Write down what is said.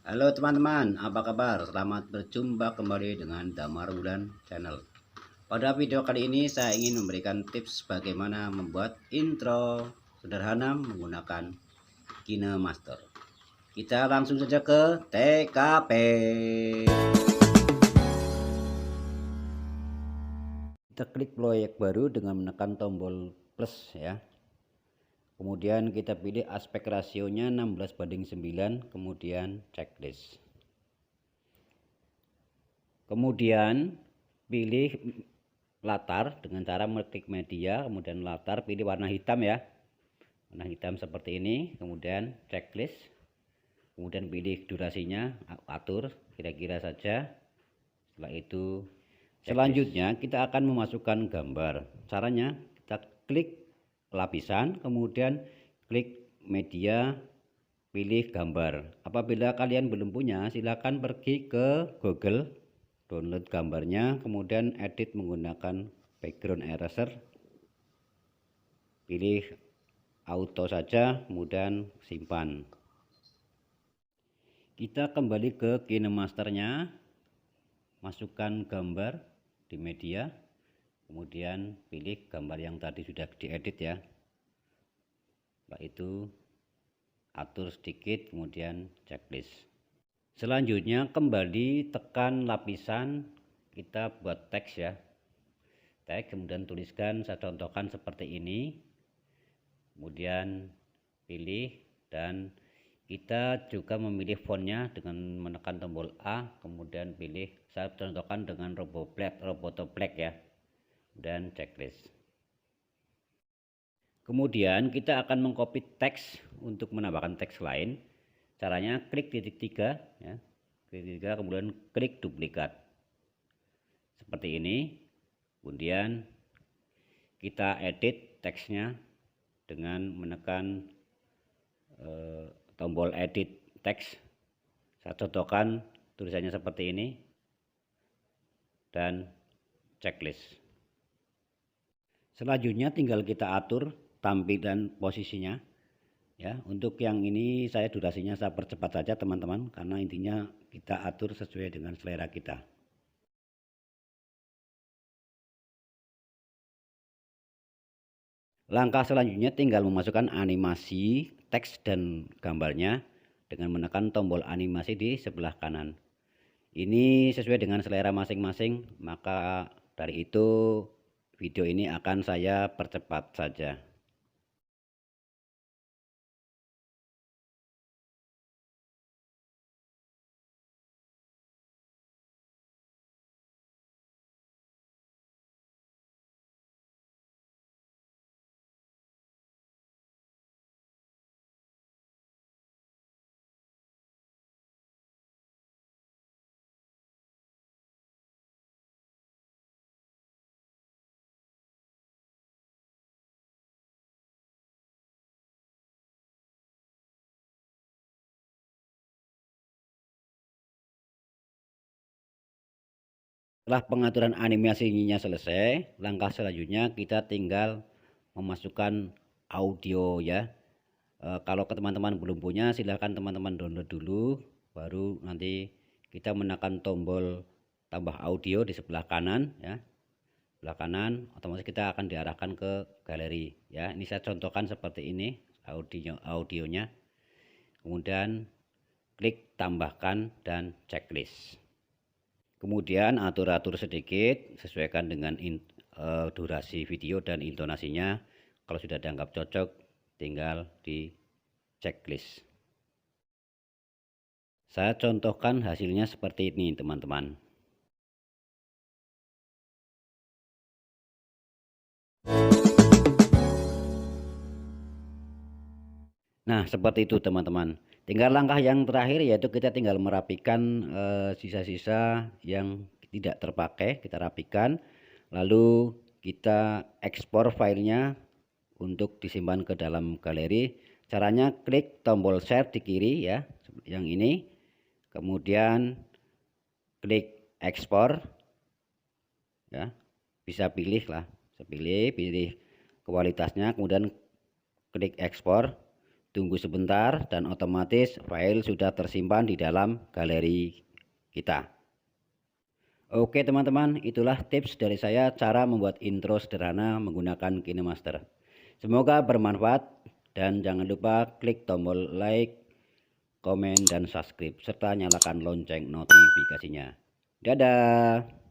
Halo teman-teman, apa kabar? Selamat berjumpa kembali dengan Damar Wulan Channel. Pada video kali ini saya ingin memberikan tips bagaimana membuat intro sederhana menggunakan KineMaster. Kita langsung saja ke TKP. Kita klik proyek baru dengan menekan tombol plus ya. Kemudian kita pilih aspek rasionya 16:9, kemudian checklist. Kemudian pilih latar dengan cara mengklik media, kemudian latar pilih warna hitam ya. Warna hitam seperti ini, kemudian checklist. Kemudian pilih durasinya, atur kira-kira saja. Setelah itu selanjutnya kita akan memasukkan gambar. Caranya kita klik lapisan, kemudian klik media, pilih gambar. Apabila kalian belum punya, silakan pergi ke Google, download gambarnya, kemudian edit menggunakan background eraser, pilih auto saja, kemudian simpan. Kita kembali ke KineMasternya, masukkan gambar di media, kemudian pilih gambar yang tadi sudah diedit ya. Setelah itu atur sedikit, kemudian checklist. Selanjutnya kembali tekan lapisan, kita buat teks ya, teks, kemudian tuliskan, saya contohkan seperti ini, kemudian pilih, dan kita juga memilih fontnya dengan menekan tombol A, kemudian pilih, saya contohkan dengan Robotoplex ya, dan checklist. Kemudian kita akan mengcopy teks untuk menambahkan teks lain. Caranya klik titik 3 ya, klik titik 3, kemudian klik duplikat seperti ini. Kemudian kita edit teksnya dengan menekan tombol edit teks. Saya contohkan tulisannya seperti ini, dan checklist. Selanjutnya tinggal kita atur tampilan posisinya ya. Untuk yang ini saya durasinya saya percepat saja teman-teman, karena intinya kita atur sesuai dengan selera kita. Langkah selanjutnya tinggal memasukkan animasi teks dan gambarnya dengan menekan tombol animasi di sebelah kanan. Ini sesuai dengan selera masing-masing, maka dari itu video ini akan saya percepat saja. Setelah pengaturan animasinya selesai, langkah selanjutnya kita tinggal memasukkan audio ya. Kalau ke teman-teman belum punya, silahkan teman-teman download dulu, baru nanti kita menekan tombol tambah audio di sebelah kanan ya. Sebelah kanan otomatis kita akan diarahkan ke galeri ya. Ini saya contohkan seperti ini audionya. Kemudian klik tambahkan dan checklist. Kemudian atur-atur sedikit, sesuaikan dengan durasi video dan intonasinya. Kalau sudah dianggap cocok, tinggal di checklist. Saya contohkan hasilnya seperti ini teman-teman. Nah seperti itu teman-teman. Tinggal langkah yang terakhir, yaitu kita tinggal merapikan sisa-sisa yang tidak terpakai. Kita rapikan, lalu kita ekspor filenya untuk disimpan ke dalam galeri. Caranya klik tombol share di kiri ya, yang ini, kemudian klik ekspor ya, bisa pilih lah, pilih kualitasnya, kemudian klik ekspor. Tunggu sebentar dan otomatis file sudah tersimpan di dalam galeri kita. Oke teman-teman, itulah tips dari saya cara membuat intro sederhana menggunakan KineMaster. Semoga bermanfaat dan jangan lupa klik tombol like, komen, dan subscribe serta nyalakan lonceng notifikasinya. Dadah.